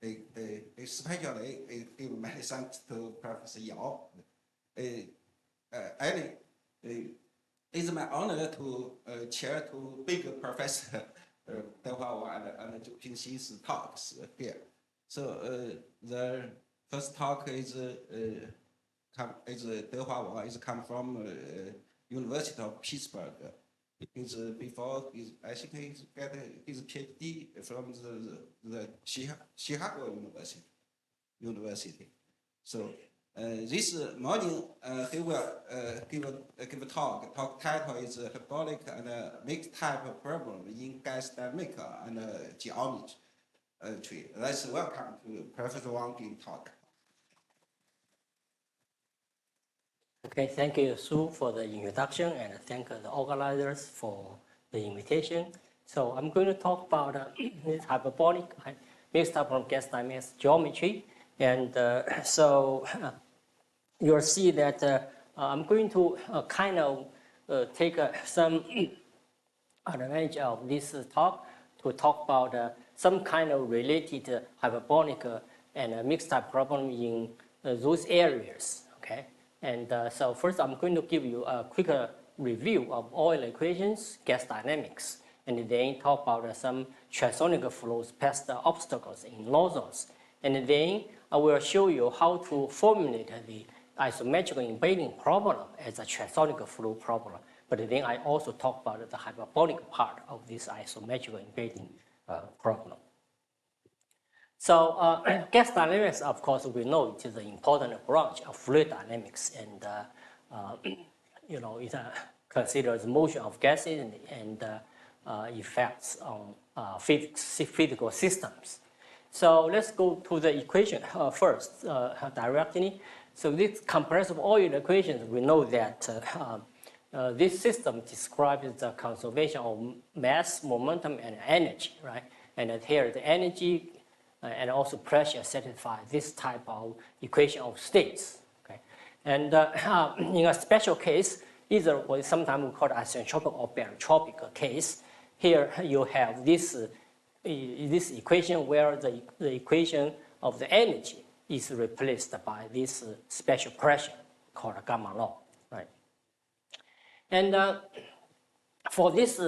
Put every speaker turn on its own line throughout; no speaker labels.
especially give many thanks to Professor Yao. Ali, it's my honor to chair two big Professor Dehua Wang and Zhu Pingxi's talks here. So the first talk is Dehua Wang is come from University of Pittsburgh. He's I think he's got his PhD from the Chicago University. So this morning he will give a talk. Talk title is Hyperbolic and Mixed Type Problem in Gas Dynamic and Geometry. Let's welcome to Professor Wang give talk.
Okay, thank you, Sue, for the introduction, and thank the organizers for the invitation. So I'm going to talk about this hyperbolic mixed type of gas dynamics geometry. And so you'll see that I'm going to kind of take some advantage of this talk to talk about some kind of related hyperbolic and mixed type problem in those areas, okay? And so first, I'm going to give you a quick review of oil equations, gas dynamics, and then talk about some transonic flows past the obstacles in nozzles. And then I will show you how to formulate the isometric embedding problem as a transonic flow problem. But then I also talk about the hyperbolic part of this isometric embedding problem. So gas dynamics, of course, we know it is an important branch of fluid dynamics, and you know, it considers motion of gases and effects on physical systems. So let's go to the equation first directly. So this compressible oil equations, we know that this system describes the conservation of mass, momentum, and energy, right? And here the energy and also pressure satisfy this type of equation of states. Okay, and in a special case, either what sometimes we call isentropic or barotropic case. Here you have this equation where the equation of the energy is replaced by this special pressure called gamma law, right? And for this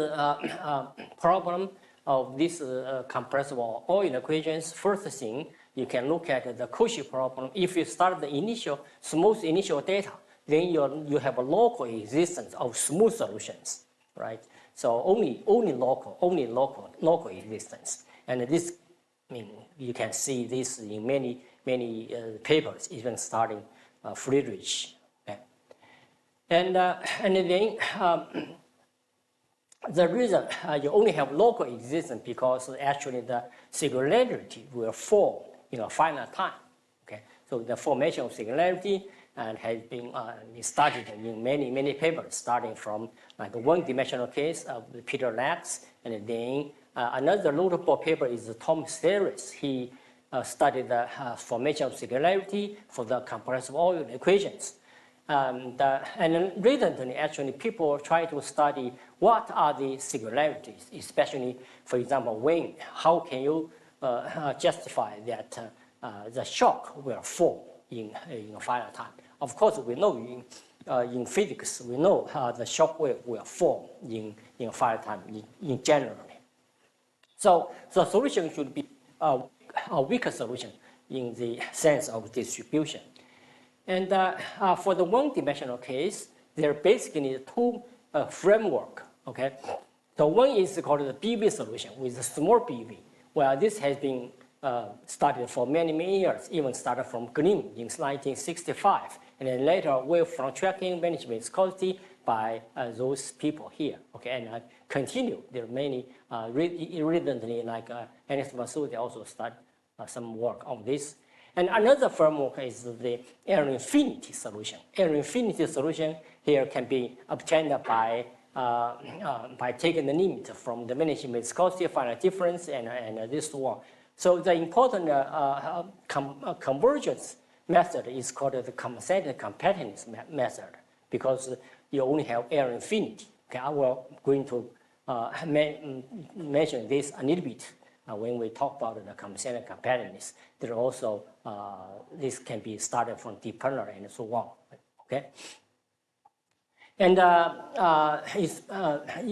problem of this compressible oil equations, first thing, you can look at the Cauchy problem. If you start the smooth initial data, then you have a local existence of smooth solutions, right? So only local existence. And this, I mean, you can see this in many papers, even starting Friedrich. Okay? And then the reason you only have local existence because actually the singularity will form in a finite time. Okay, so the formation of singularity has been studied in many papers, starting from like a one-dimensional case of Peter Lax, and then another notable paper is Tom Series. He studied the formation of singularity for the compressible oil equations. And recently, actually, people try to study what are the singularities, especially, for example, when, how can you justify that the shock will form in a finite time. Of course, we know in physics, we know the shock wave will form in finite time in general. So the solution should be a weaker solution in the sense of distribution. And for the one-dimensional case, there are basically two framework, okay? So one is called the BV solution with a small BV. Well, this has been studied for many years, even started from Grimm in 1965, and then later wavefront tracking, management viscosity by those people here, okay? And continue, there are many, recently, like Ernest Masoud, they also started some work on this. And another framework is the air infinity solution. Air infinity solution here can be obtained by taking the limit from the management viscosity, finite difference, and this one. So the important convergence method is called the compensated compactness method because you only have air infinity. Okay, I will going to mention this a little bit when we talk about the compensation competitiveness, there also this can be started from deep learner and so on. Okay. And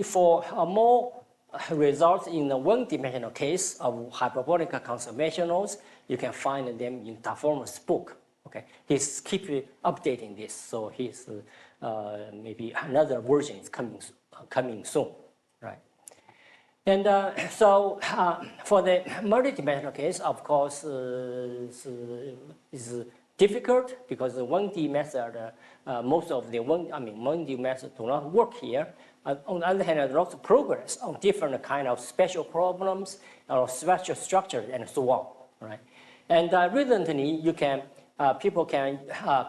for more results in the one-dimensional case of hyperbolic conservation laws, you can find them in Daforma's book. Okay, he's keep updating this, so he's maybe another version is coming soon, right? And so for the multidimensional case, of course, is difficult because the 1D method, most of the 1D method do not work here. On the other hand, there's lots of progress on different kind of special problems or special structures and so on, right? And recently, you can people can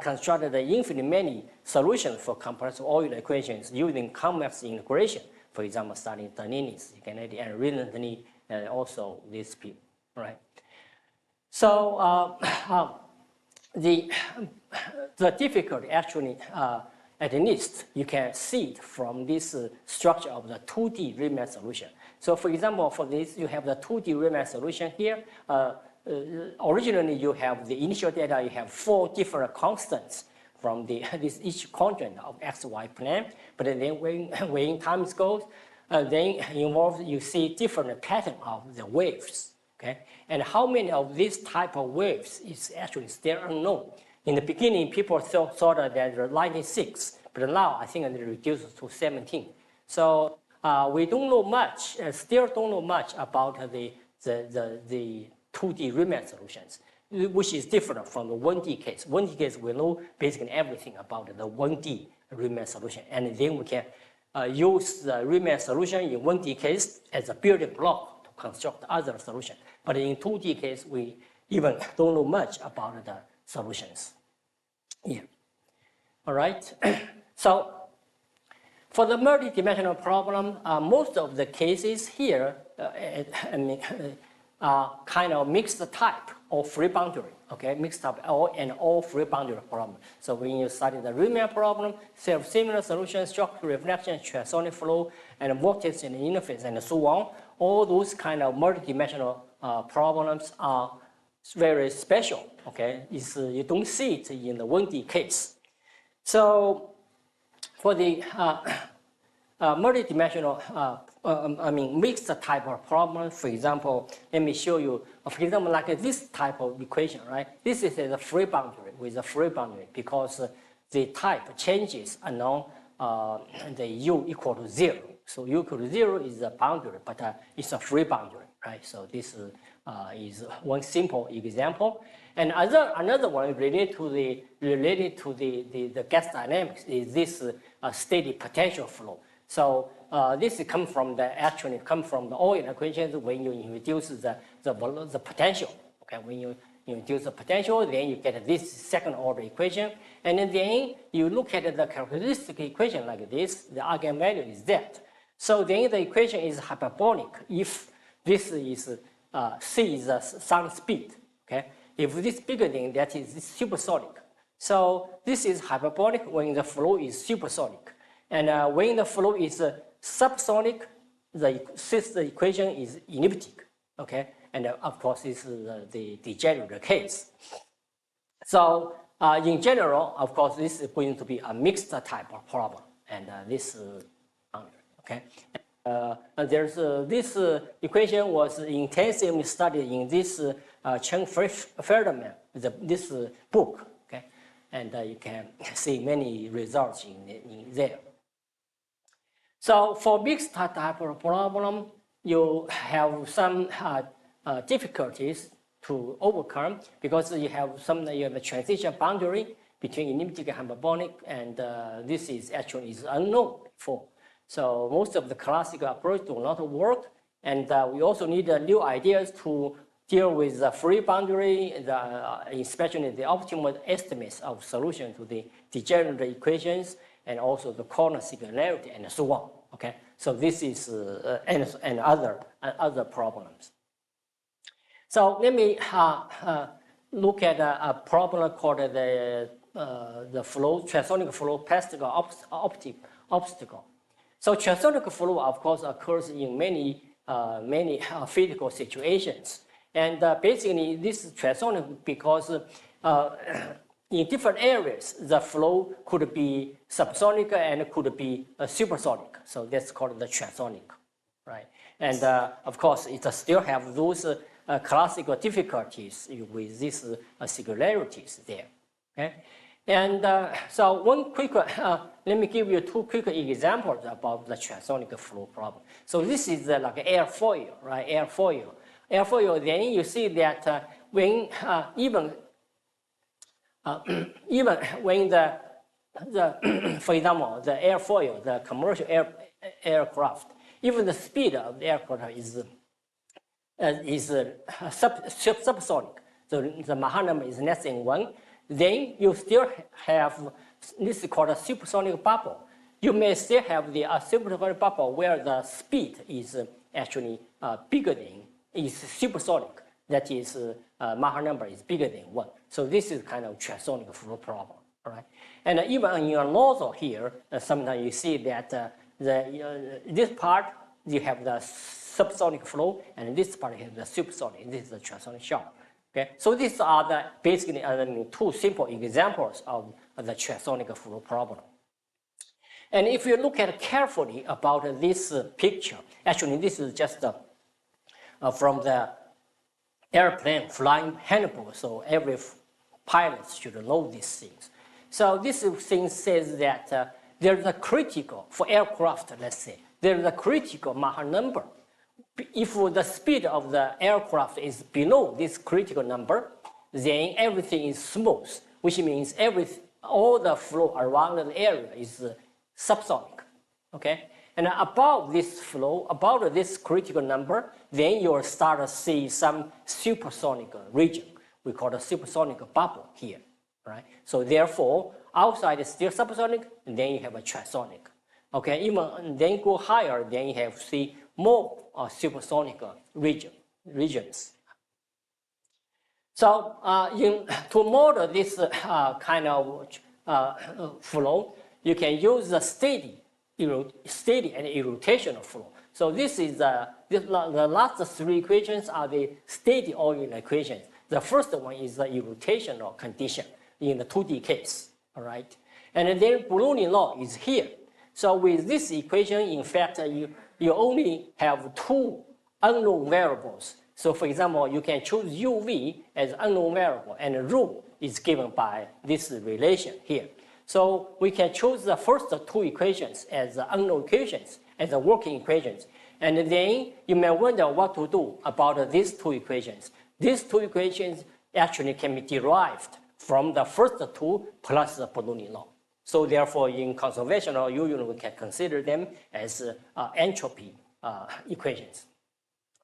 construct the infinite many solutions for complex oil equations using complex integration. For example, studying Taninis, you can add and recently also these people, right? So the difficulty actually, at least you can see it from this structure of the 2D Riemann solution. So for example, for this, you have the 2D Riemann solution here. Originally, you have the initial data, you have 4 different constants from this each quadrant of XY plane. But then when time goes, then involved, you see different pattern of the waves. Okay? And how many of this type of waves is actually still unknown. In the beginning, people thought that there were 96, but now I think they reduced to 17. So we don't know much, still don't know much about the 2D Riemann solutions, which is different from the 1D case. 1D case, we know basically everything about the 1D Riemann solution. And then we can use the Riemann solution in 1D case as a building block to construct other solution. But in 2D case, we even don't know much about the solutions. Yeah. All right. So for the multidimensional problem, most of the cases here are kind of mixed type or free boundary. Okay, mixed up all free boundary problem. So when you study the Riemann problem, similar solution, structure, reflection, transonic flow, and vortex and interface, and so on. All those kind of multidimensional problems are very special. Okay, you don't see it in the 1D case. So for the multidimensional, mixed type of problem, for example, let me show you, for example, like this type of equation, right? This is a free boundary with a free boundary because the type changes along the u equal to 0. So u equal to 0 is a boundary, but it's a free boundary, right? So this is one simple example. And another one related to the gas dynamics is this steady potential flow. So this comes from the oil equations when you introduce the potential. Okay, when you introduce the potential, then you get this second order equation, and then you look at the characteristic equation like this. The eigenvalue is that. So then the equation is hyperbolic if this is c is the sound speed. Okay, if this bigger than that is supersonic. So this is hyperbolic when the flow is supersonic. And when the flow is subsonic, the equation is elliptic, okay? And of course, this is the degenerate case. So in general, of course, this is going to be a mixed type of problem. And this, okay? There's this equation was intensively studied in this Chen-Feldman, this book, okay? And you can see many results in there. So for mixed type of problem, you have some difficulties to overcome because you have a transition boundary between elliptic and hyperbolic, and this is actually unknown before. So most of the classical approach do not work, and we also need new ideas to deal with the free boundary, especially the optimal estimates of solution to the degenerate equations, and also the corner singularity, and so on. Okay, so this is and other problems. So let me look at a problem called the transonic flow obstacle. So transonic flow, of course, occurs in many many physical situations. And basically, this is transonic because in different areas, the flow could be subsonic and could be supersonic. So that's called the transonic, right? And of course, it still have those classical difficulties with these singularities there. Okay? And so one quick, let me give you two quick examples about the transonic flow problem. So this is like airfoil, right? Airfoil. Airfoil, then you see that when even when the for example, the airfoil, the commercial aircraft, even the speed of the aircraft is subsonic. So the Mach number is less than 1. Then you still have, this is called a supersonic bubble. You may still have the supersonic bubble where the speed is actually bigger than, is supersonic. That is, Mach number is bigger than 1. So this is kind of transonic flow problem, all right? And even in your nozzle here, sometimes you see that this part, you have the subsonic flow, and this part has the supersonic. This is the transonic shock. Okay, so these are the basically two simple examples of the transonic flow problem. And if you look at carefully about this picture, actually this is just from the airplane flying handbook, so every pilot should know these things. So this thing says that there's a critical, for aircraft, let's say, there's a critical Mach number. If the speed of the aircraft is below this critical number, then everything is smooth, which means all the flow around the area is subsonic, okay? And above this flow, about this critical number, then you'll start to see some supersonic region. We call it supersonic bubble here, right? So therefore, outside is still subsonic, and then you have a transonic. Okay, even then go higher, then you have see more supersonic regions. So to model this kind of flow, you can use the steady and irrotational flow. So this is the last three equations are the steady oriented equations. The first one is the irrotational condition in the 2D case, all right? And then ballooning law is here. So with this equation, in fact, you only have two unknown variables. So for example, you can choose UV as unknown variable, and rho is given by this relation here. So we can choose the first two equations as unknown equations, as the working equations. And then you may wonder what to do about these two equations. These two equations actually can be derived from the first two plus the ballooning law. So therefore, in conservation law, usually we can consider them as entropy equations,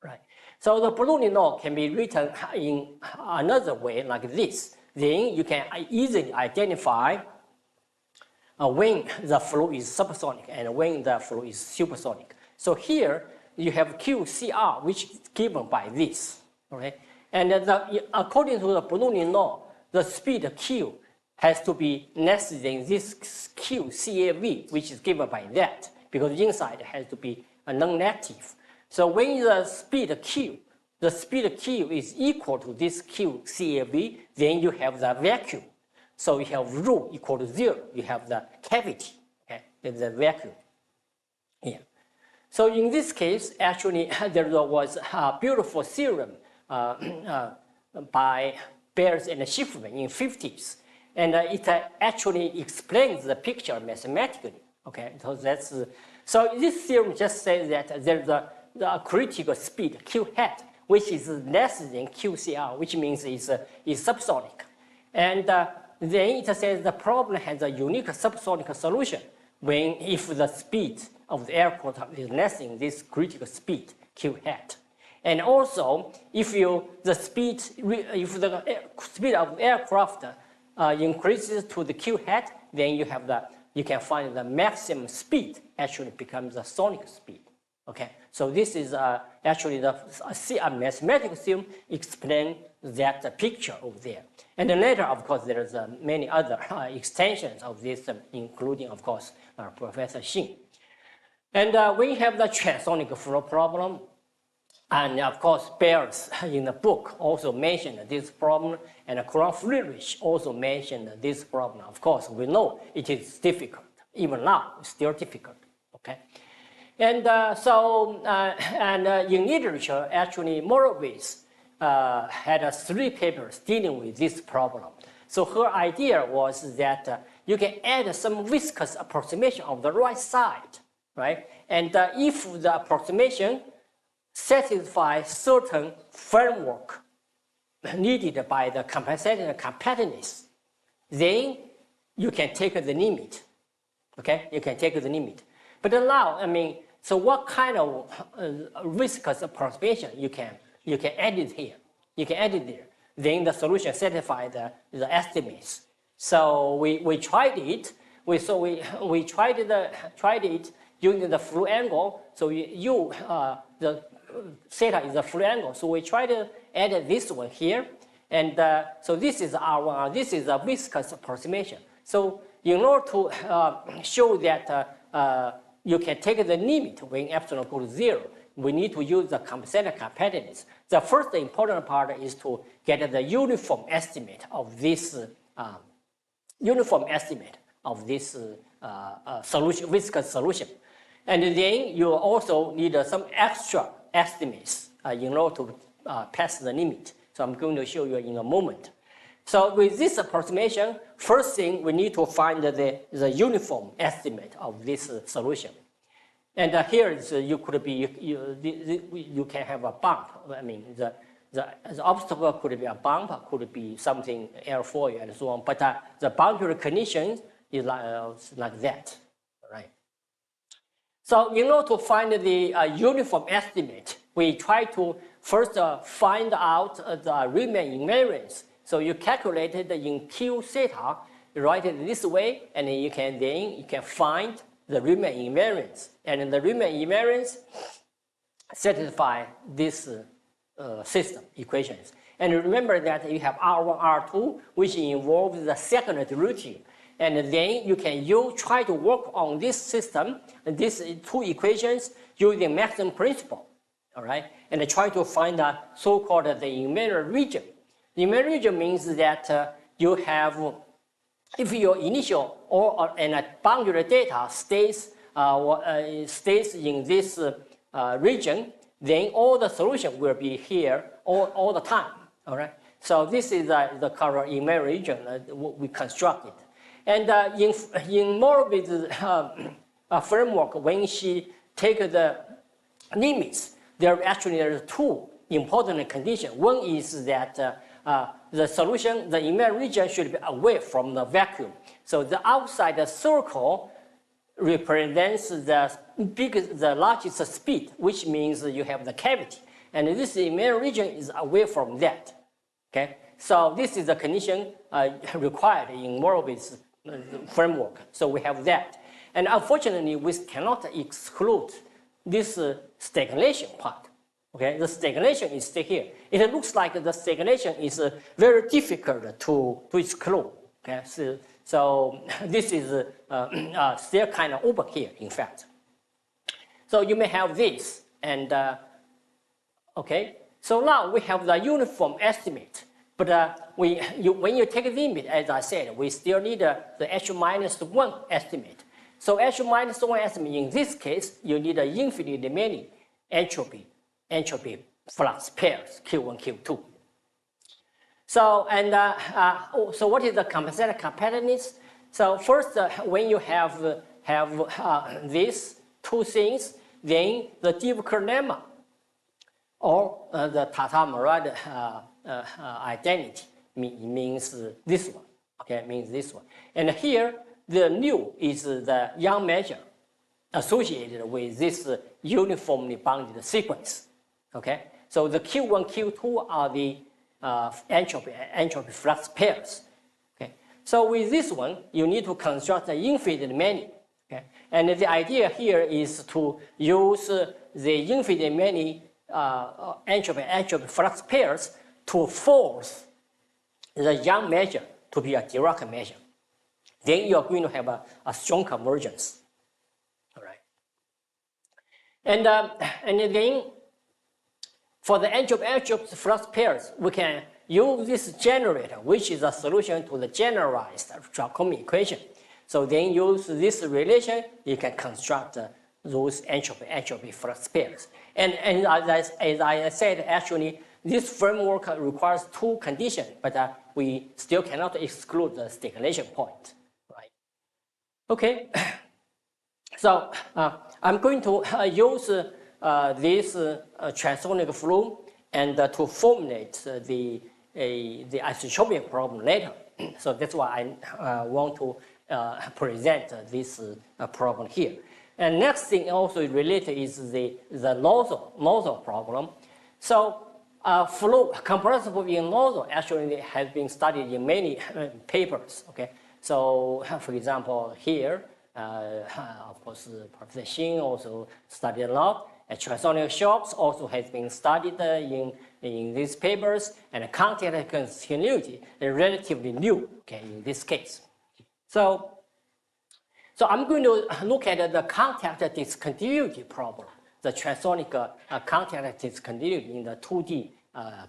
right? So the ballooning law can be written in another way like this. Then you can easily identify when the flow is subsonic and when the flow is supersonic. So here you have QCR, which is given by this, okay? And according to the ballooning law, the speed Q has to be less than this QCAV, which is given by that, because inside has to be a non-negative. So when the speed Q is equal to this QCAV, then you have the vacuum. So you have rho equal to 0. You have the cavity, okay? There's a vacuum here. So in this case, actually, there was a beautiful theorem by Bears and Schiffman in 50s. And it actually explains the picture mathematically, okay? So this theorem just says that there's a critical speed, Q hat, which is less than QCR, which means is subsonic. And then it says the problem has a unique subsonic solution if the speed of the aircraft is less than this critical speed, Q hat. And also, if the speed of the aircraft increases to the Q hat, then you can find the maximum speed actually becomes a sonic speed. Okay, so this is actually a mathematical theorem explain that picture over there. And then later, of course, there's many other extensions of this, including, of course, Professor Xin. And we have the transonic flow problem. And of course, Bears in the book also mentioned this problem, and Courant Friedrich also mentioned this problem. Of course, we know it is difficult. Even now, it's still difficult. Okay, and in literature, actually, Morovitz had 3 papers dealing with this problem. So her idea was that you can add some viscous approximation of the right side, right? And if the approximation satisfies certain framework needed by the compensating compactness, then you can take the limit. Okay, you can take the limit. But now, I mean, so what kind of viscous approximation you can add it here? You can add it there. Then the solution satisfies the estimates. So we tried it. We tried it using the fluid angle. So the theta is a fluid angle. So we try to add this one here, and so this is R1. This is a viscous approximation. So in order to show that you can take the limit when epsilon goes to 0, we need to use the compensating compactness. The first important part is to get the uniform estimate of this solution, viscous solution. And then you also need some extra estimates in order to pass the limit. So I'm going to show you in a moment. So with this approximation, first thing we need to find the uniform estimate of this solution. And here is you could be you can have a bump. I mean the obstacle could be a bump, could be something airfoil and so on. But the boundary condition is like that, right? So in order to find the uniform estimate, we try to first find out the Riemann invariance. So you calculate it in Q theta, you write it this way, and then you can find the Riemann invariance. And the Riemann invariance satisfy this system equations. And remember that you have R1, R2, which involves the second derivative. And then you can try to work on this system, these 2 equations, using maximum principle, all right? And try to find a so-called the invariant region. The invariant region means that you have, if your initial and boundary data stays in this region, then all the solution will be here all the time, all right? So this is the current invariant region we constructed. And in Morovitz's framework, when she takes the limits, there are 2 important conditions. One is that the solution, the invariant region, should be away from the vacuum. So the outside circle represents the largest speed, which means you have the cavity. And this invariant region is away from that. Okay? So this is the condition required in Morovitz's framework. So we have that. And unfortunately, we cannot exclude this stagnation part. Okay, the stagnation is still here. It looks like the stagnation is very difficult to exclude. Okay, so this is still kind of over here, in fact. So you may have this, and okay. So now we have the uniform estimate. But when you take a limit, as I said, we still need the H-1 estimate. So H-1 estimate, in this case, you need an infinitely many entropy flux pairs, Q1, Q2. So, so what is the compensating compactness? So first, when you have these 2 things, then the Dehua lemma, or the Tata-Marad identity means this one. Okay, means this one. And here, the nu is the Young measure associated with this uniformly bounded sequence. Okay, so the Q1, Q2 are the entropy flux pairs. Okay, so with this one, you need to construct an infinite many. Okay, and the idea here is to use the infinite many entropy flux pairs to force the Young measure to be a Dirac measure. Then you're going to have a strong convergence. All right. And then for the entropy flux pairs, we can use this generator, which is a solution to the generalized Jacobi equation. So then use this relation, you can construct those entropy flux pairs. And as I said, actually, this framework requires two conditions, but we still cannot exclude the stagnation point, right? Okay, so I'm going to use this transonic flow and to formulate the isotropic problem later. So that's why I want to present this problem here. And next thing also related is the nozzle problem. So flow, compressive flow in nozzle actually has been studied in many papers. Okay, so for example here, of course, Professor Xin also studied a lot. Transonic shocks also has been studied in these papers, and contact continuity is relatively new. Okay, in this case. So I'm going to look at the contact discontinuity problem, the transonic contact discontinuity in the 2D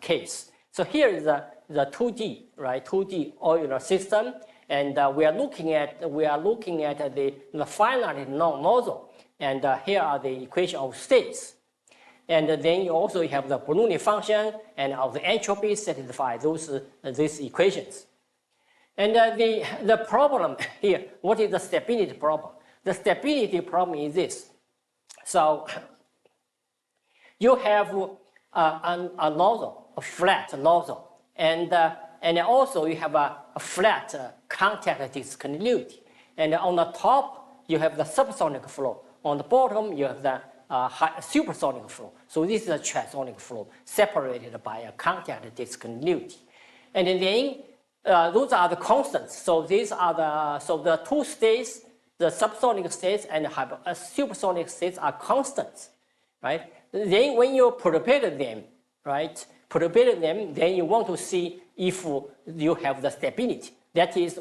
case. So here is the 2D, right? 2D oiler system, and we are looking at the finite nozzle, and here are the equation of states. And then you also have the Bernoulli function and of the entropy satisfy these equations. And the problem here, what is the stability problem? The stability problem is this. So you have a nozzle, a flat nozzle, and also you have a flat contact discontinuity. And on the top, you have the subsonic flow. On the bottom, you have the supersonic flow. So this is a transonic flow separated by a contact discontinuity. And then those are the constants. So these are the two states, the subsonic states and supersonic states are constants, right? Then when you perturbate them, right? Perturbate them, then you want to see if you have the stability. That is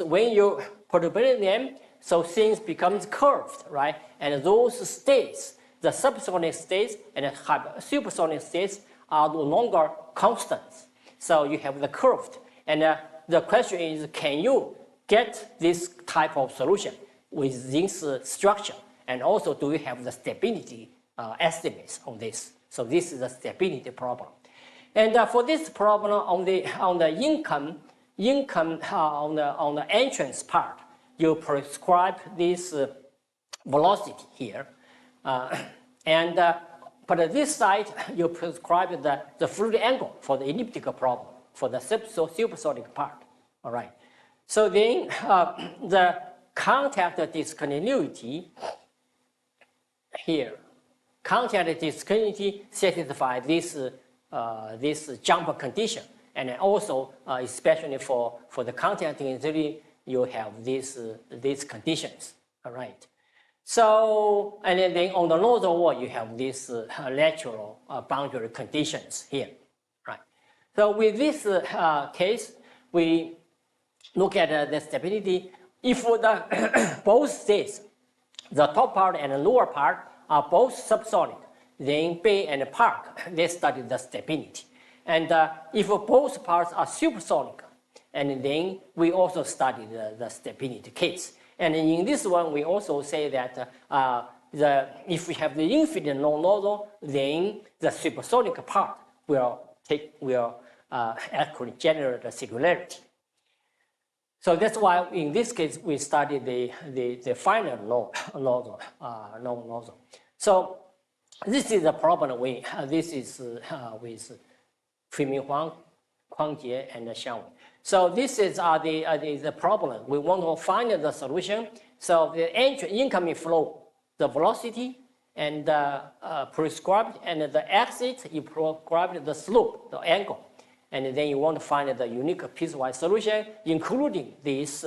when you perturbate them, so things becomes curved, right? And those states, the subsonic states and supersonic states are no longer constants. So you have the curved. And the question is, can you get this type of solution with this structure? And also, do you have the stability estimates on this? So this is the stability problem. And for this problem on the income on the entrance part, you prescribe this velocity here. But this side, you prescribe the fluid angle for the elliptical problem, for the supersonic part. All right. So then the contact discontinuity here, contact discontinuity satisfies this jump condition. And also, especially for the contact discontinuity, you have these conditions. All right. So, and then on the nozzle wall, you have these lateral boundary conditions here, right? So with this case, we look at the stability. If the both states, the top part and the lower part are both subsonic, then Bay and Park, they study the stability. And if both parts are supersonic, and then we also study the stability case. And in this one, we also say that if we have the infinite nozzle, then the supersonic part will actually generate the singularity. So that's why in this case we study the finite nozzle. So this is the problem this is with Feimin Huang, Kuang Jie, and Xiang Wei. So this is the problem. We want to find the solution. So the incoming flow, the velocity, and prescribed, and the exit, you prescribe the slope, the angle. And then you want to find the unique piecewise solution, including this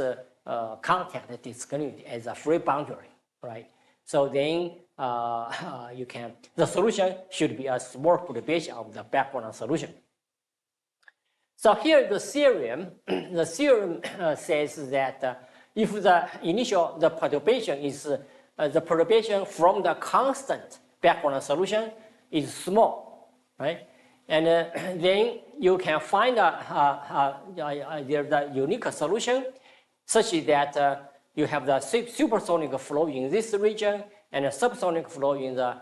contact discontinuity as a free boundary, right? So then the solution should be a small perturbation of the background solution. So here the theorem, says that if the perturbation is the perturbation from the constant background solution, is small, right? And then you can find there's a unique solution such that you have the supersonic flow in this region and a subsonic flow in the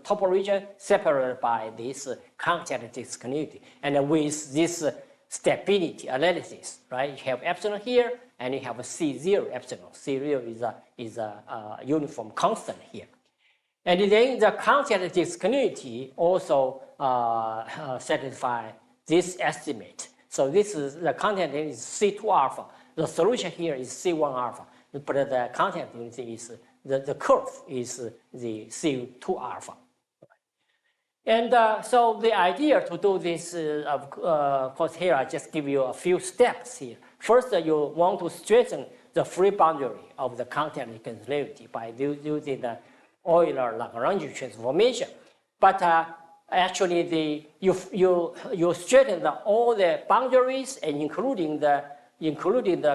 top region, separated by this contact discontinuity. And with this stability analysis, right? You have epsilon here, and you have a C0 epsilon. C0 is a uniform constant here. And then the contact discontinuity also satisfy this estimate. So this is the contact is C2 alpha. The solution here is C1 alpha, but the contact is the curve is the C2 alpha. And so the idea to do this, of course, here I just give you a few steps here. First, you want to straighten the free boundary of the contact discontinuity by using the Euler-Lagrange transformation. But actually, you straighten all the boundaries, and including the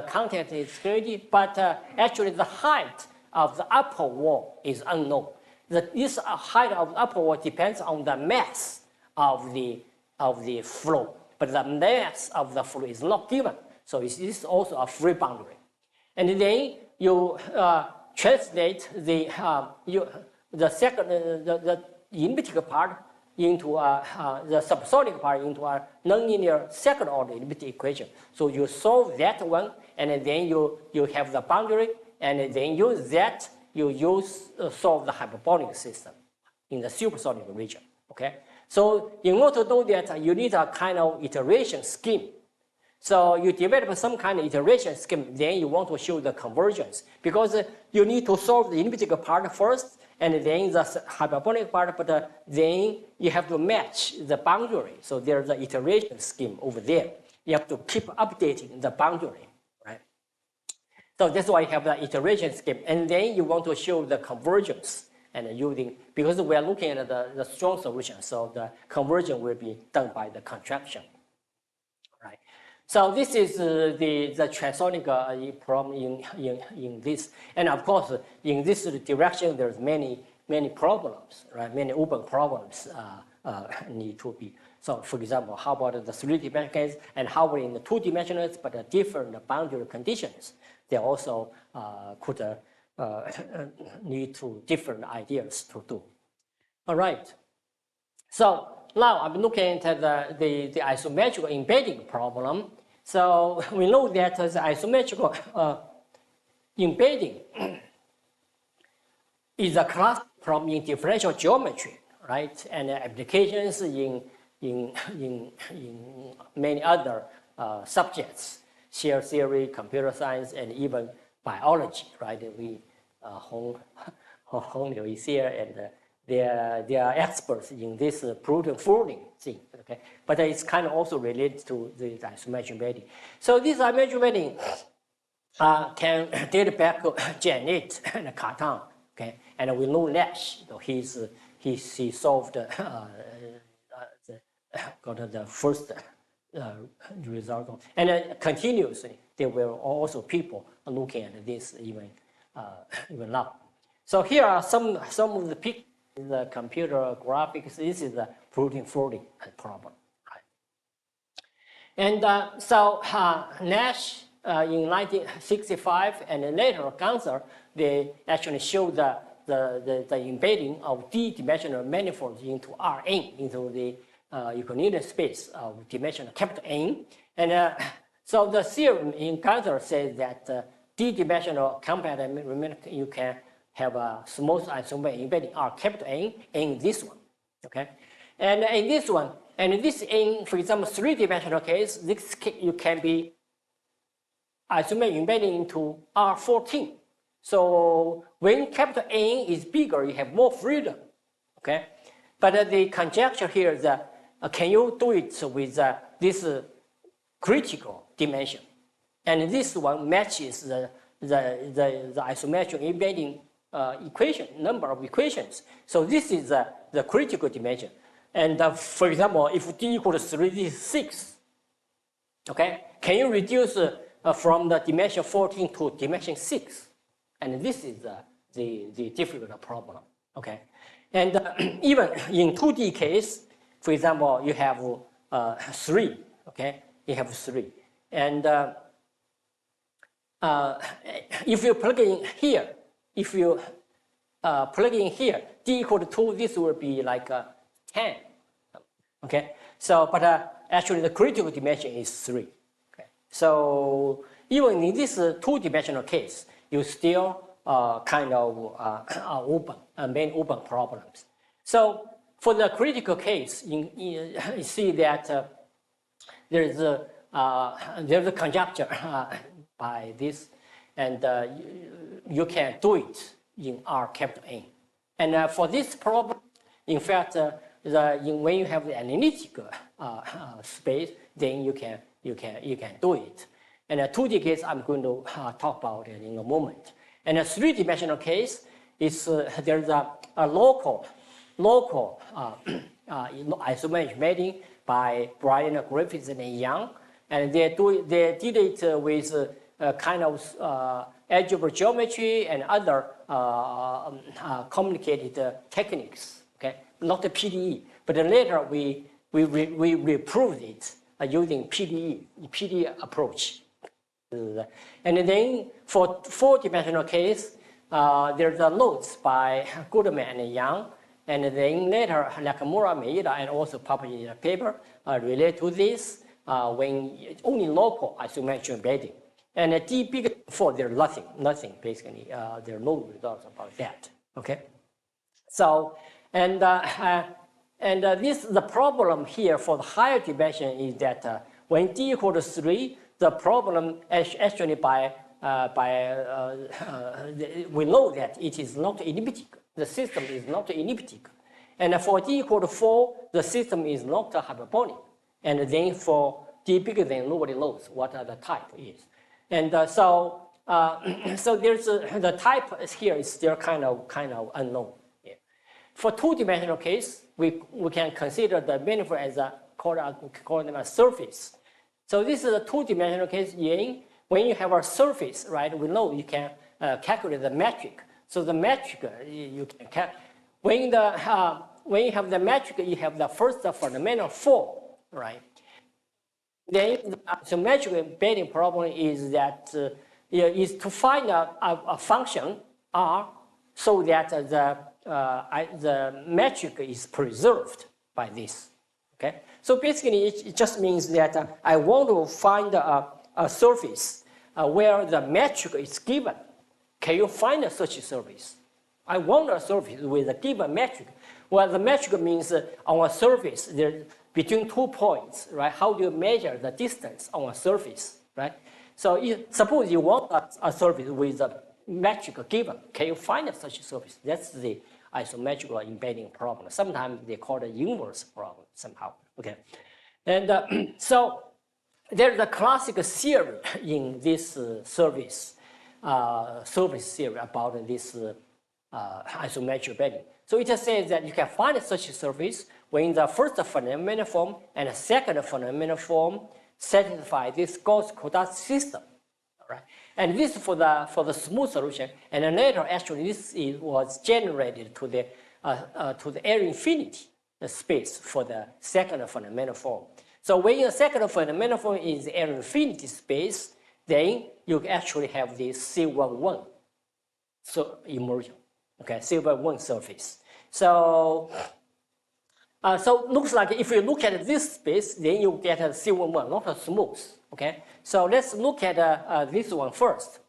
contact discontinuity. But actually, the height of the upper wall is unknown. This height of the upper wall depends on the mass of the flow, but the mass of the flow is not given. So it is also a free boundary. And then you translate the elliptic part into the subsonic part into a nonlinear second order elliptic equation. So you solve that one, and then you have the boundary, and then use that. You solve the hyperbolic system in the supersonic region. Okay. So in order to do that, you need a kind of iteration scheme. So you develop some kind of iteration scheme, then you want to show the convergence, because you need to solve the elliptic part first, and then the hyperbolic part, but then you have to match the boundary. So there's an iteration scheme over there. You have to keep updating the boundary, right? So that's why you have the iteration scheme, and then you want to show the convergence, and using, because we are looking at the strong solution, so the conversion will be done by the contraction. So this is the transonic problem in this, and of course in this direction there's many problems, right? Many open problems need to be. So for example, how about the 3-dimensional case, and how about in the 2-dimensional but different boundary conditions? They also could need to different ideas to do. All right. So now I'm looking at the isometric embedding problem. So we know that the isometric embedding is a class problem in differential geometry, right? And applications in many other subjects, shear theory, computer science, and even biology, right? We Hong Liu is here, and they are experts in this protein folding thing, okay? But it's kind of also related to the isometric embedding. So this isometric embedding can date back to Janet and Cartan, okay? And we know Nash, he solved got the first result, and continuously there were also people looking at this even now. So here are some of the pictures. The computer graphics. This is the protein folding problem, right? And so Nash in 1965 and later Ganser, they actually showed the embedding of d-dimensional manifolds into Rn, into the Euclidean space of dimension capital N. And so the theorem in Ganser says that d-dimensional compact, you can have a smooth isometric embedding R capital N in this one, okay? And in this one, and this in, for example, 3-dimensional case, this you can be isometric embedding into R14. So when capital N is bigger, you have more freedom, okay? But the conjecture here is that can you do it with this critical dimension? And this one matches the isometric embedding equation, number of equations. So this is the critical dimension. And for example, if d equals 3, this is 6. Okay, can you reduce from the dimension 14 to dimension 6? And this is the difficult problem. Okay, And even in 2D case, for example, you have 3, okay? You have 3. And if you plug in here, if you plug in here, d equal to 2, this will be like 10, okay? So, but actually the critical dimension is 3, okay? So even in this 2-dimensional case, you still kind of main open problems. So for the critical case, you see that there's a conjecture by this, and you can do it in R capital N. And for this problem, in fact, when you have the analytic space, then you can do it. And a 2D case, I'm going to talk about it in a moment. And a 3-dimensional case is there's a local isometric embedding by Brian, Griffiths, and Yang, and they did it with kind of algebra geometry and other complicated techniques. Okay, not the PDE, but then later we proved it using PDE approach. And then for 4-dimensional case, there's a notes by Goodman and Yang, and then later Nakamura, Maeda, and also published in a paper related to this when only local isometric embedding. And D bigger 4, there's nothing basically. There are no results about that. Okay, so and this the problem here for the higher dimension is that when D equal to 3, the problem actually we know that it is not elliptic. The system is not elliptic. And for D equal to 4, the system is not hyperbolic. And then for D bigger than, nobody knows what the type is. And so there's the type here is still kind of unknown. Yeah. For 2-dimensional case, we can consider the manifold as call them a surface. So this is a 2-dimensional case. When you have a surface, right? We know you can calculate the metric. So the metric you can when you have the metric, you have the first fundamental form, right? Then the isometric embedding problem is that is to find a function R so that the metric is preserved by this. Okay, so basically it just means that I want to find a surface where the metric is given. Can you find such a surface? I want a surface with a given metric. Well, the metric means on a surface there between 2 points, right? How do you measure the distance on a surface, right? So suppose you want a surface with a metric given. Can you find such a surface? That's the isometric embedding problem. Sometimes they call it inverse problem somehow. Okay, and so there's a classical theory in this surface theory about this isometric embedding. So it just says that you can find such a surface when the first fundamental form and the second fundamental form satisfy this Gauss-Kodat system. All right, and this for the smooth solution, and then later actually this was generated to the area infinity space for the second fundamental form. So when your second fundamental form is the area infinity space, then you actually have this C11 so immersion. Okay, C11 surface. So looks like if you look at this space, then you get a C11, not a smooth. Okay, so let's look at this one first.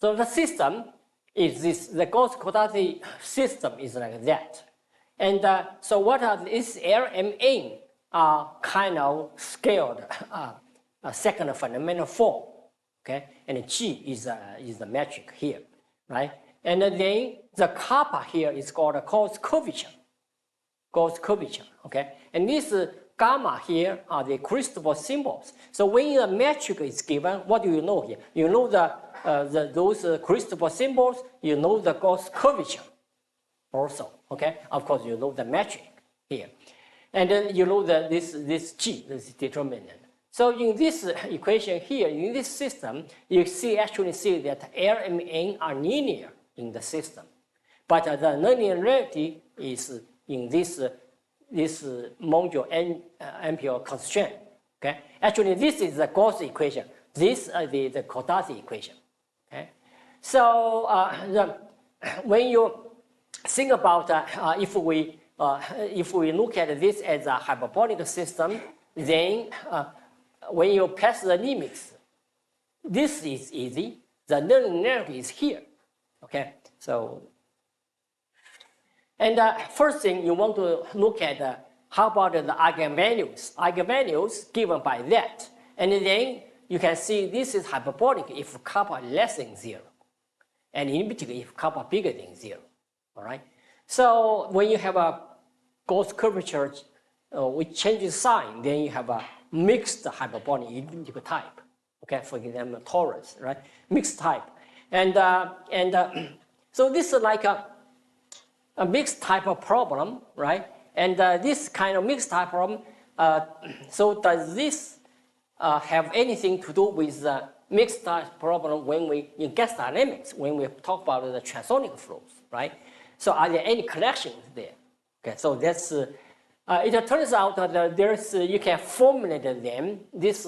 So the system is this, the Gauss-Kodat system is like that. And so what are this L and N are kind of scaled a second fundamental form. Okay, and G is the metric here, right? And then the kappa here is called a Gauss curvature. Gauss curvature, okay? And this gamma here are the Christopher symbols. So when the metric is given, what do you know here? You know those Christopher symbols, you know the Gauss curvature also, okay? Of course, you know the metric here. And then you know this G, this determinant. So in this equation here, in this system, you actually see that L and N are linear in the system. but the nonlinearity is in this module ampere constraint. Okay, actually this is the Gauss equation. This is the Cauchy equation. Okay, so when you think about if we look at this as a hyperbolic system, then when you pass the limits, this is easy. The nonlinearity is here. Okay, so and first thing you want to look at how about the eigenvalues? Eigenvalues given by that, and then you can see this is hyperbolic if kappa less than 0, and elliptic if kappa bigger than 0. All right. So when you have a Gauss curvature which changes sign, then you have a mixed hyperbolic elliptic type. Okay, for example, torus, right? Mixed type, and so this is like a mixed type of problem, right? And this kind of mixed type problem. So does this have anything to do with the mixed type problem when we in gas dynamics when we talk about the transonic flows, right? So are there any connections there? Okay, so that's it turns out that there's you can formulate them this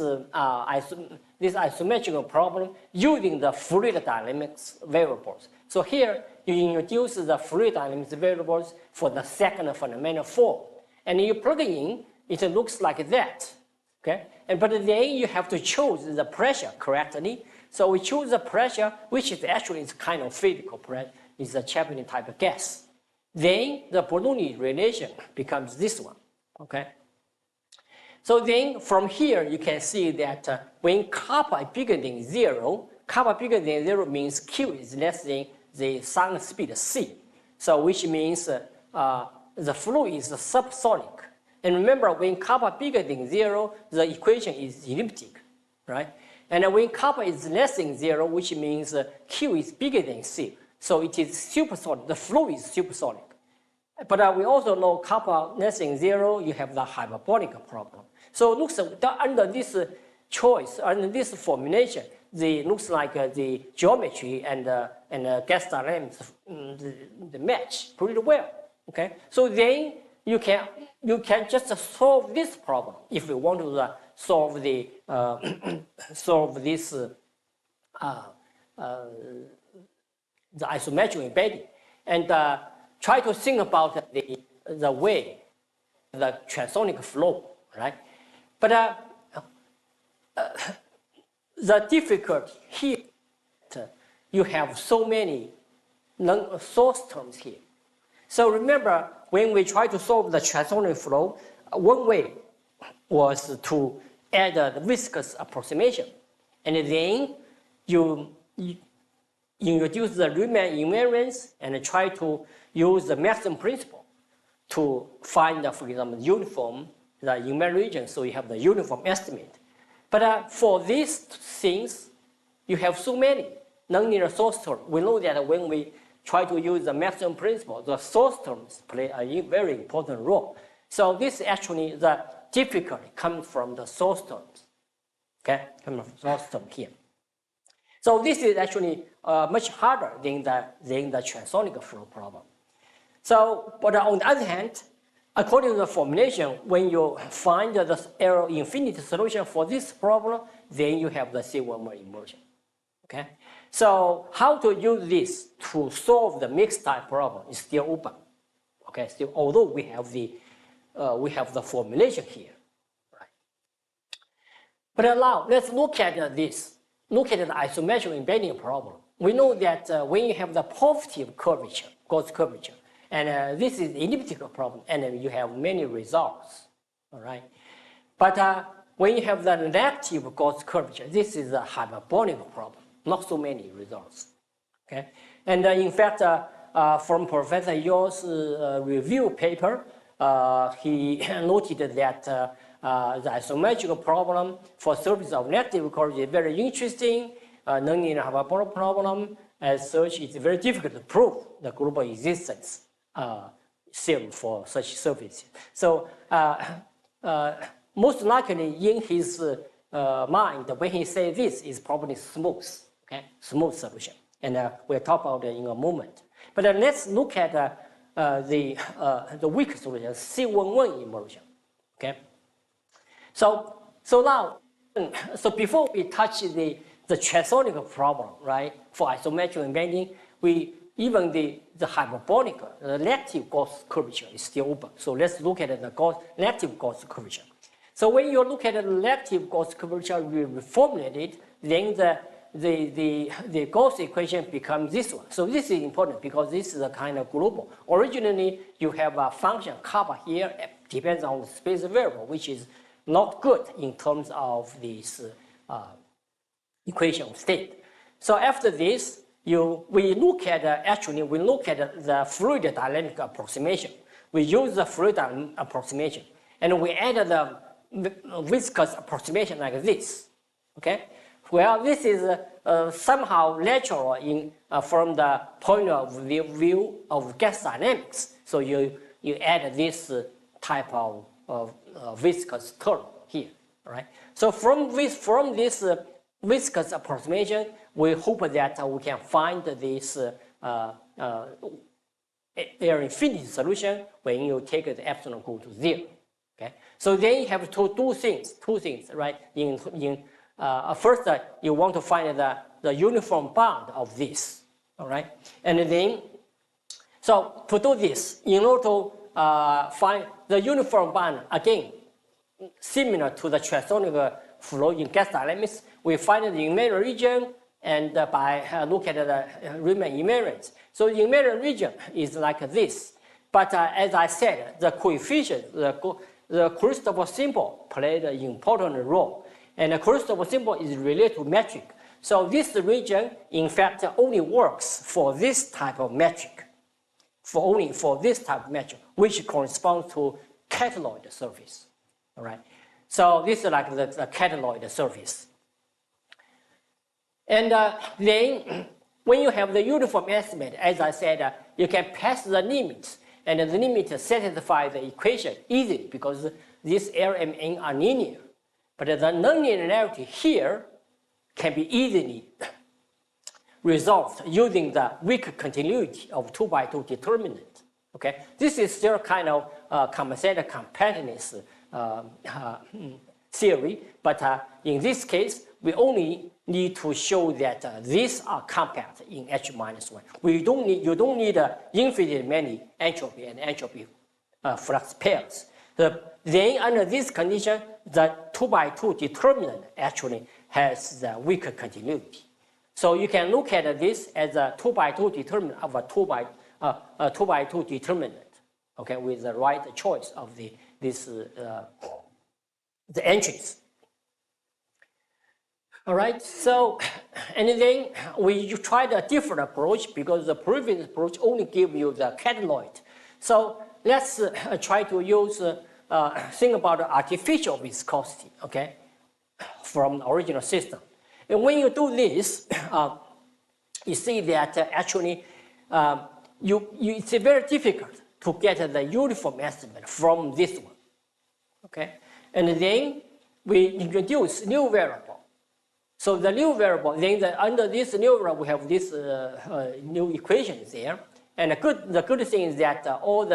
isometric problem using the fluid dynamics variables. So here you introduce the fluid dynamics variables for the second fundamental form, and you plug in. It looks like that. Okay, but then you have to choose the pressure correctly. So we choose the pressure, which is actually kind of physical pressure. Is a Chapman type of gas. Then the Bernoulli relation becomes this one. Okay. So then from here you can see that when kappa is bigger than 0, kappa bigger than 0 means q is less than the sound speed c. So which means the flow is subsonic. And remember, when kappa bigger than 0, the equation is elliptic, right? And when kappa is less than 0, which means q is bigger than c. So it is supersonic. The flow is supersonic. But we also know kappa less than 0, you have the hyperbolic problem. So it looks under this choice, under this formulation, looks like the geometry and gas dynamics the match pretty well. Okay, so then you can just solve this problem if you want to solve the the isometric embedding, and try to think about the way the transonic flow, right? But the difficulty here, you have so many source terms here. So remember, when we try to solve the transonic flow, one way was to add the viscous approximation, and then you introduce the Riemann invariance and try to use the maximum principle to find, for example, uniform, the invariant region, so you have the uniform estimate. But for these things, you have so many nonlinear source terms. We know that when we try to use the maximum principle, the source terms play a very important role. So this actually, the difficulty comes from the source terms. Okay, comes from source term here. So this is actually much harder than the transonic flow problem. So, but on the other hand, according to the formulation, when you find the error infinity solution for this problem, then you have the C1 immersion. Okay. So how to use this to solve the mixed type problem is still open. Okay. Still, although we have the formulation here, right? But now let's look at this. Look at the isometric embedding problem. We know that when you have the positive curvature, Gauss curvature, and this is elliptical problem, and then you have many results, all right? But when you have the negative Gauss curvature, this is a hyperbolic problem, not so many results, okay? And in fact, from Professor Yo's review paper, he noted that the isometric problem for surface of negative curvature is very interesting. Nonlinear hyperbolic problem, as such, it's very difficult to prove the global existence theorem for such surfaces. So most likely in his mind, when he says this, is probably smooth, okay, smooth solution. And we'll talk about it in a moment. But let's look at the weak solution, C11 immersion. Okay. So now, so before we touch the transonic problem, right? For isometric embedding, even the hyperbolic, the lective Gauss curvature is still open. So let's look at the lective Gauss curvature. So when you look at the lective Gauss curvature, we reformulate it, then the Gauss equation becomes this one. So this is important because this is a kind of global. Originally, you have a function kappa here, depends on the space variable, which is not good in terms of this equation of state. So after this, we look at the fluid dynamic approximation. We use the fluid dynamic approximation, and we add the viscous approximation like this. Okay. Well, this is somehow natural from the point of view of gas dynamics. So you add this type of viscous term here, right? So from this viscous approximation, we hope that we can find this air infinity solution when you take the epsilon go to 0. Okay, so then you have to do two things, right? First, you want to find the uniform bound of this, all right? And then, so to do this, in order to find the uniform bound, again, similar to the transonic flow in gas dynamics, we find the invariant region and by look at the Riemann invariance. So the invariant region is like this. But as I said, the coefficient, the Christopher symbol played an important role. And the Christopher symbol is related to metric. So this region, in fact, only works for this type of metric, only for this type of metric, which corresponds to catalloid surface. All right. So this is like the catalloid surface. And then when you have the uniform estimate, as I said, you can pass the limits, and the limit satisfies the equation easily because these L and N are linear. But the nonlinearity here can be easily resolved using the weak continuity of 2x2 determinant. Okay, this is still kind of compensated compactness theory, but in this case, we only need to show that these are compact in H-1. You don't need infinitely many entropy and entropy flux pairs. Then under this condition, the 2x2 determinant actually has the weaker continuity. So you can look at this as a 2x2 determinant of a 2x2 determinant, okay, with the right choice of the entries. All right, so, and then you tried a different approach because the previous approach only gave you the catalloid. So let's try to use, think about the artificial viscosity, okay, from the original system. And when you do this, you see that actually it's very difficult to get the uniform estimate from this one, okay? And then we introduce new variable. So the new variable, then under this new variable, we have this new equations there. And the good thing is that all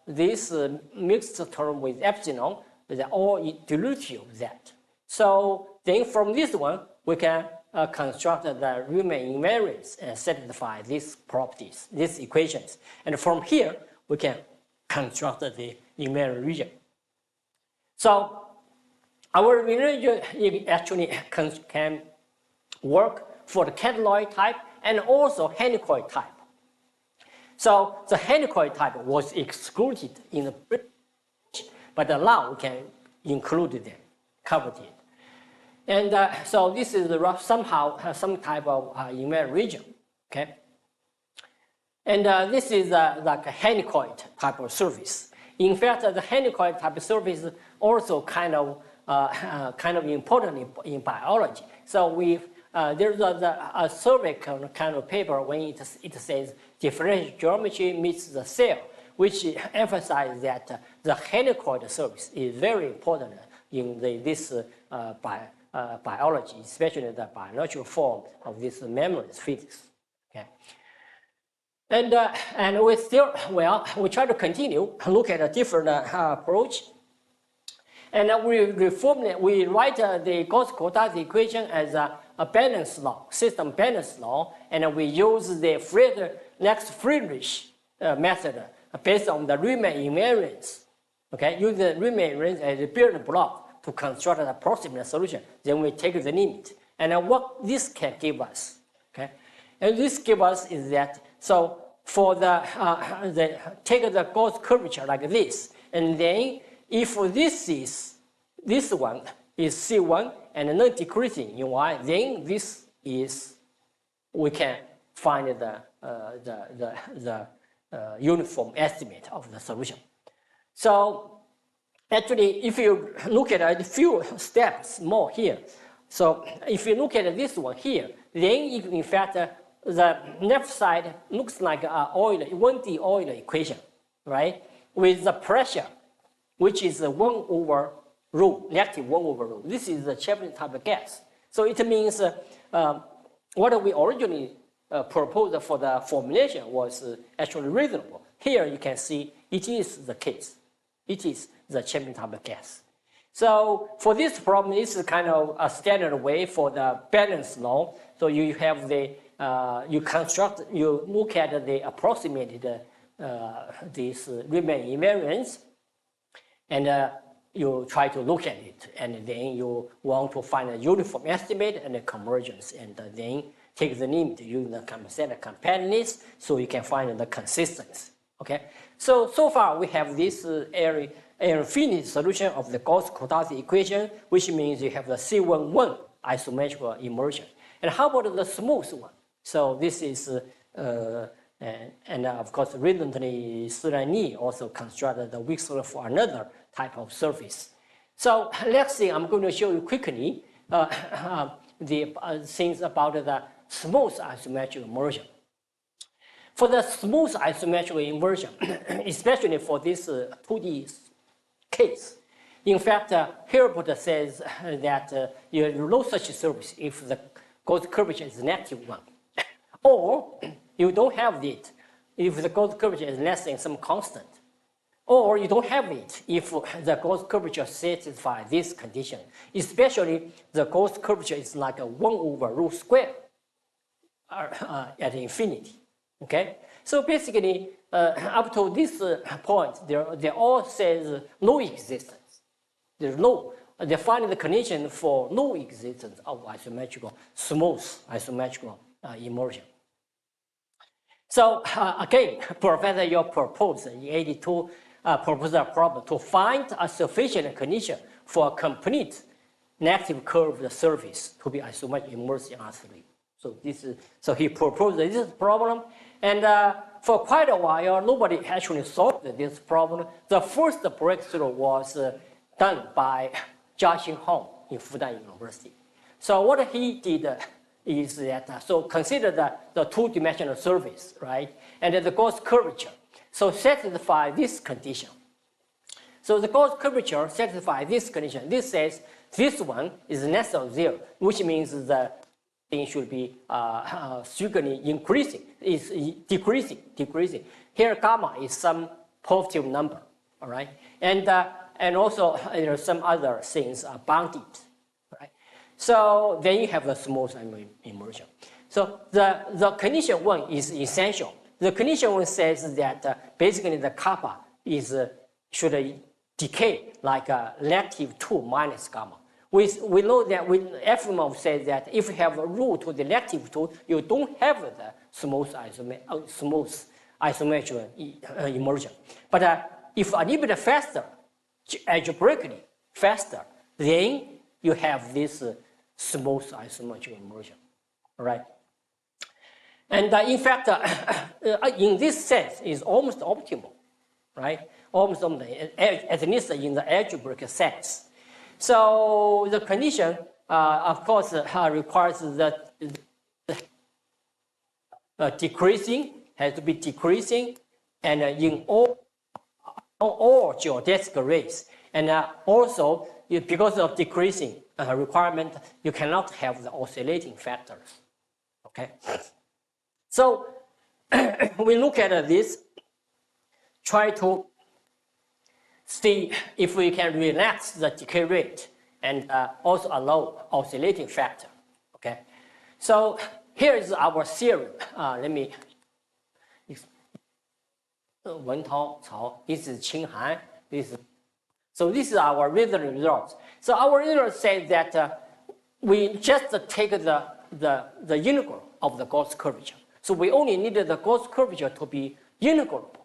this mixed term with epsilon, they're all dilutive of that. So then from this one, we can construct the Riemann invariance and satisfy these properties, these equations. And from here, we can construct the invariant region. So our region actually can work for the catalloid type and also anechoic type. So the anechoic type was excluded in the previous, but now we can include them, cover it. And so this is somehow some type of invariant region, okay? And this is like a anechoic type of surface. In fact, the anechoic type of surface is also kind of important in biology. So there's a survey kind of paper when it says differential geometry meets the cell, which emphasizes that the anechoic surface is very important in this biology, especially the biological form of this membrane physics. Okay. And we still, well, we try to continue, look at a different approach. And we write the Gauss-Quadratic equation as a balance law, system balance law, and we use the Friedrich method based on the Riemann invariance. Okay, use the Riemann invariance as a building block to construct an approximate solution. Then we take the limit. And what this can give us, okay? And this give us is that, so for take the Gauss curvature like this, and then if this one is C1 and not decreasing in Y, then this is, we can find the uniform estimate of the solution. So actually, if you look at a few steps more here, so if you look at this one here, then in fact, the left side looks like a 1D Euler equation, right? With the pressure, which is 1 over rho, negative 1 over rho. This is the Chapman type of gas. So it means what we originally proposed for the formulation was actually reasonable. Here you can see it is the case. It is the Chapman type of gas. So for this problem, this is kind of a standard way for the balance law. So you have the, you look at the approximated this Riemann invariance, and you try to look at it, and then you want to find a uniform estimate and a convergence, and then take the limit using the standard compactness, so you can find the consistency. Okay, so far we have this infinite solution of the Gauss-Quadratic equation, which means you have the C11 isometric immersion. And how about the smooth one? So this is, and of course, recently, Ni also constructed the Wixler for another type of surface. So let's see, I'm going to show you quickly the things about the smooth isometric immersion. For the smooth isometric inversion, especially for this 2D case, in fact, Hyperbolic says that you have no such surface if the Gauss curvature is -1. Or you don't have it if the Gauss curvature is less than some constant. Or you don't have it if the Gauss curvature satisfies this condition, especially the Gauss curvature is like a 1 over rho square at infinity. Okay, so basically, up to this point, they all says no existence. There's no, they find the condition for no existence of isometrical, smooth isometrical immersion. So again, Professor Yeo proposed in 82 proposed a problem to find a sufficient condition for a complete negative curved surface to be isometric immersed in R3. So he proposed this problem, and for quite a while, nobody actually solved this problem. The first breakthrough was done by Jiaxin Hong in Fudan University. So what he did is that, so consider the two-dimensional surface, right? And the Gauss curvature. So satisfy this condition. So the Gauss curvature satisfies this condition. This says this one is less than 0, which means the thing should be strictly increasing. It's decreasing. Here gamma is some positive number, all right? And also there are some other things are bounded, right? So then you have the smooth immersion. So the condition 1 is essential. The condition 1 says that basically the kappa should decay like a -2 minus gamma. We know that Efremov says that if you have a rule to the -2, you don't have the smooth isometric immersion. But if a little bit faster, algebraically faster, then you have this smooth isometric immersion, all right? And in fact, in this sense, is almost optimal, right? Almost optimal, at least in the algebraic sense. So the condition, of course, requires that decreasing, has to be decreasing, and in all geodesic rays. And also, because of decreasing requirement, you cannot have the oscillating factors. Okay. So we look at this, try to see if we can relax the decay rate and also allow oscillating factor. Okay, so here is our theorem. Let me. Wen Tao, Cao. This is Qing Han. So this is our results. So our results say that we just take the integral of the Gauss curvature. So we only needed the Gauss curvature to be integrable.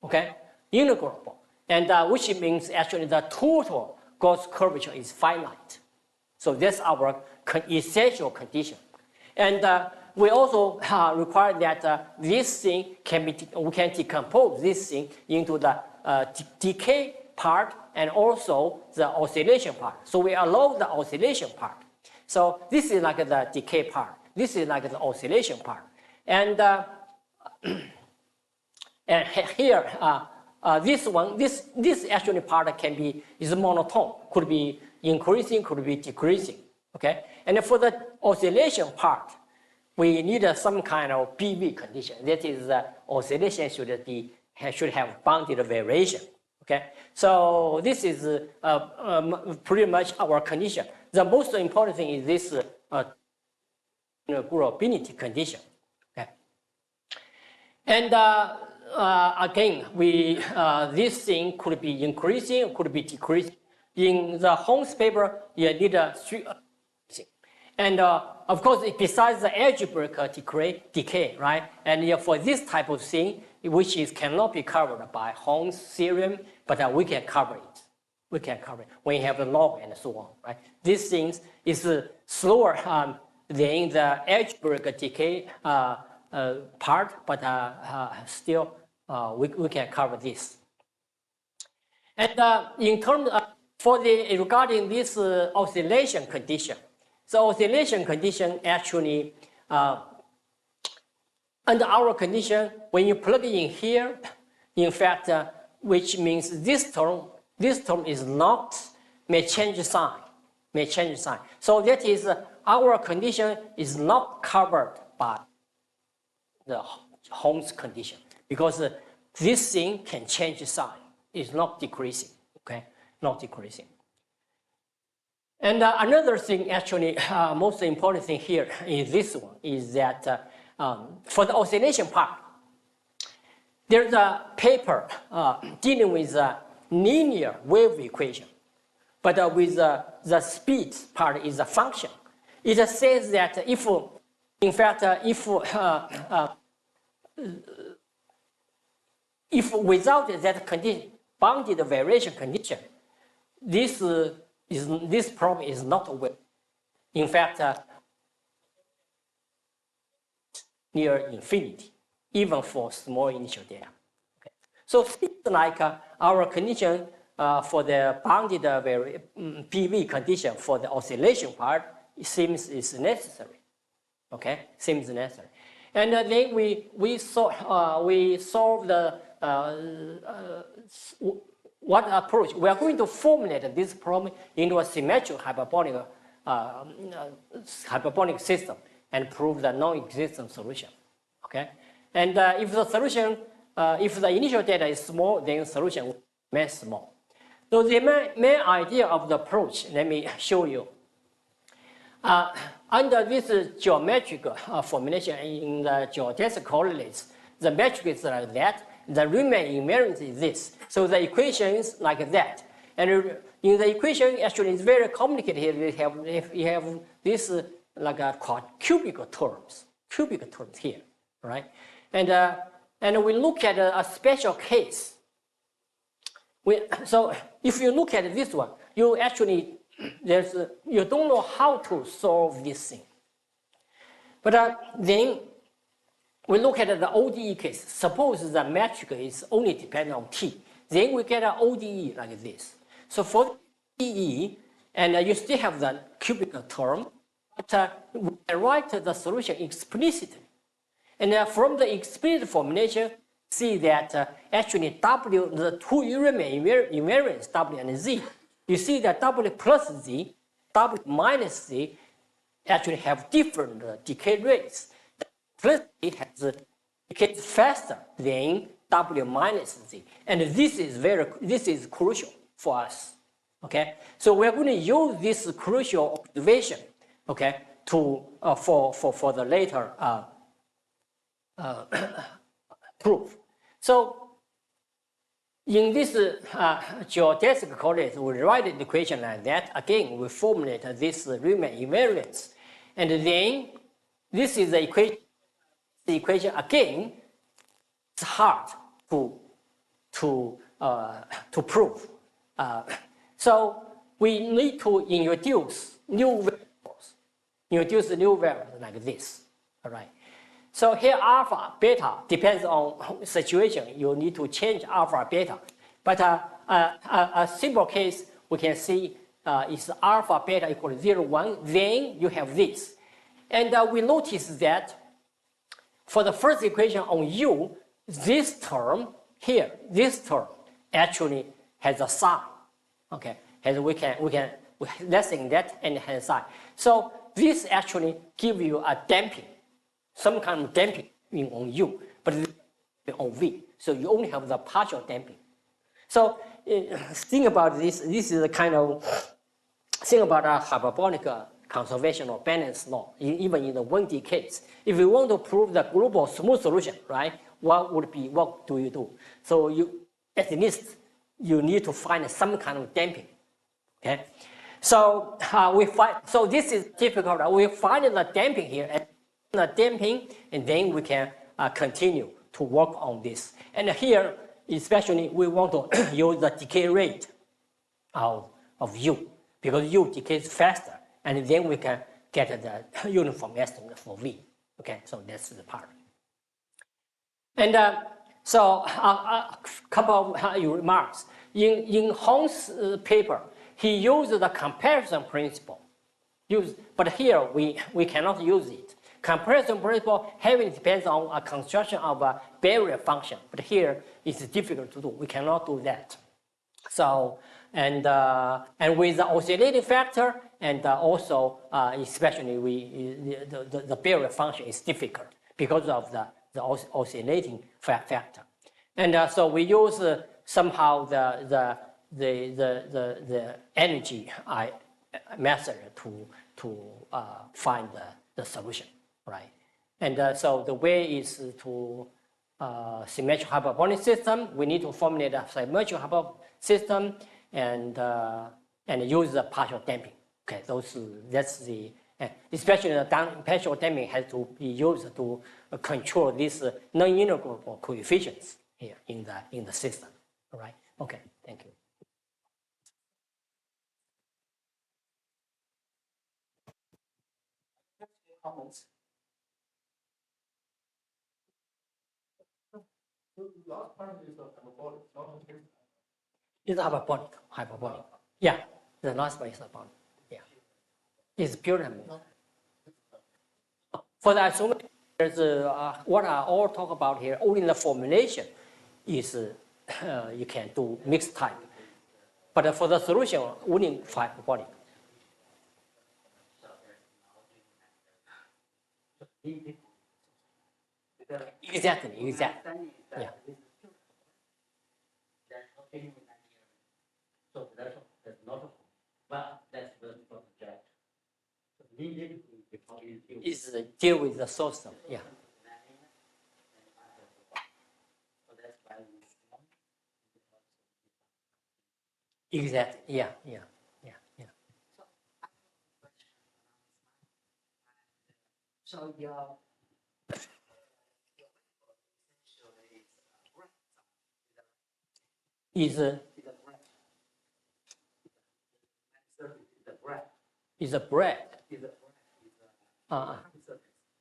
Okay, integrable, and which means actually the total Gauss curvature is finite. So that's our essential condition, and we also require that this thing we can decompose this thing into the decay part and also the oscillation part. So we allow the oscillation part. So this is like the decay part. This is like the oscillation part, and here this actually part is monotone. Could be increasing, could be decreasing. Okay, and for the oscillation part, we need some kind of PV condition. That is, oscillation should have bounded variation. Okay, so this is pretty much our condition. The most important thing is this integrability condition. Okay, and again, this thing could be increasing, could be decreasing. In the Holmes paper, you need three. And of course, besides the algebraic decay, right? And for this type of thing, which cannot be covered by Holmes theorem, but we can cover it. We can cover it when you have the log and so on, right? This thing is slower than the algebraic decay part, but still we can cover this. And in terms of regarding this oscillation condition. So oscillation condition actually, under our condition, when you plug it in here, in fact, which means this term is not, may change sign. So that is, our condition is not covered by the Holmes condition because this thing can change sign. It's not decreasing, okay? Not decreasing. And another thing, actually, most important thing here is this one, is that for the oscillation part, there's a paper dealing with a linear wave equation, but with the speed part is a function. It says that if without that condition, bounded variation condition, this problem is not a wave. In fact, near infinity, even for small initial data. Okay. So it's like our condition for the bounded PV condition for the oscillation part, it seems is necessary. Okay, seems necessary. And then we solve the what approach? We are going to formulate this problem into a symmetric hyperbolic system and prove the non-existent solution. Okay, and if the solution, if the initial data is small, then the solution will remain small. So the main idea of the approach, let me show you. Under this geometric formulation in the geodesic coordinates, the metric is like that. The Riemann invariance is this. So the equation is like that. And in the equation, actually, it's very complicated here. You have this like a cubical terms here, right? And we look at a special case. So if you look at this one, you actually you don't know how to solve this thing. But then we look at the ODE case. Suppose the metric is only dependent on t. Then we get an ODE like this. So for ODE, and you still have the cubical term, but we can write the solution explicitly. And from the explicit formulation, see that actually W, the two Riemann invariants, W and Z, you see that W plus Z, W minus Z actually have different decay rates. Plus Z has decays faster than W minus Z. And this is crucial for us. Okay, so we're going to use this crucial observation, okay, to for the later proof. So in this geodesic coordinates, we write the equation like that. Again, we formulate this Riemann invariance, and then this is the equation. The equation again, it's hard to prove. So we need to introduce new variables like this. All right. So here alpha, beta depends on situation. You need to change alpha, beta. But a simple case we can see is alpha, beta equal to 0, 1. Then you have this, and we notice that for the first equation on U, this term here, this term actually has a sign. Okay, and we can lessen that and has a sign. So this actually gives you a damping, some kind of damping on U, but on V. So you only have the partial damping. So think about this. This is the kind of thing about a hyperbolic conservation or balance law, even in the 1D case. If you want to prove the global smooth solution, right, what do you do? So you, at least, you need to find some kind of damping, okay? So so this is difficult. We find the damping here, and the damping, and then we can continue to work on this. And here, especially, we want to use the decay rate of U, because U decays faster, and then we can get the uniform estimate for V. Okay, so that's the part. And so a couple of remarks. In Hong's paper, he used the comparison principle. But here we cannot use it. Comparison principle heavily depends on a construction of a barrier function. But here it's difficult to do. We cannot do that. So and with the oscillating factor, and also especially the barrier function is difficult because of the oscillating factor. And so we use somehow the energy method to find the solution, right? And so the way is to symmetric hyperbolic system. We need to formulate a symmetric hyperbolic system and use the partial damping. Okay, that's the especially the partial damping has to be used to control these non-integral coefficients here in the system. All right. Okay. Thank you. Comments. The last part is the hyperbolic. It's hyperbolic. Yeah, the last one is hyperbolic. Yeah, it's pure harmonic. For the isometric, there's what I all talk about here. Only the formulation is you can do mixed type, but for the solution, only hyperbolic. Exactly. Yeah. So that's not, but that's the project. Is deal with the source. Yeah. Exactly. Yeah. So your is a bread.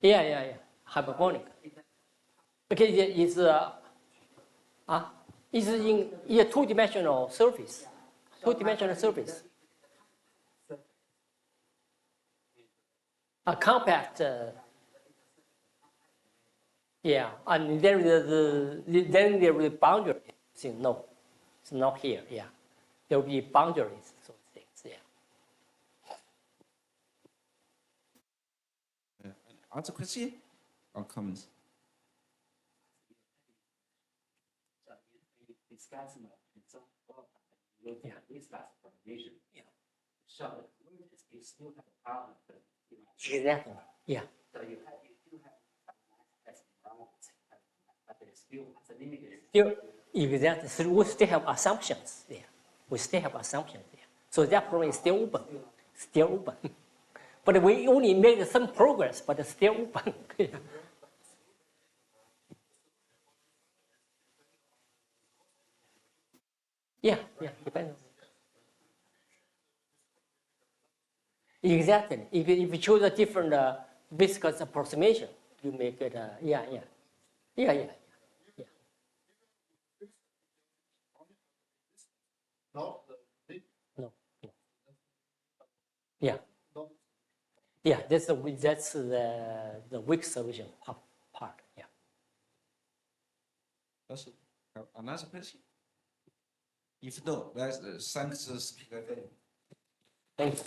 Yeah. Hyperbolic. Because it's in a two-dimensional surface. A compact. Yeah, and then there is boundary. See, no, it's not here. Yeah, there will be boundaries. So things. Yeah.
Other question or comments?
discussing some using this class propagation.
Yeah.
So you still have a problem.
Exactly. Yeah.
So you still have as environment, but it's still has a limited.
Still, exactly. So we still have assumptions there. We still have assumptions there. So that problem is still open. Still open. But we only made some progress, but it's still open. Yeah, depends. Exactly. If you choose a different viscous approximation, you make it. Yeah.
Not the big.
No. Yeah. Yeah. That's the weak solution part. Yeah.
That's another question. If no, that's thanks to speaker.
Thanks.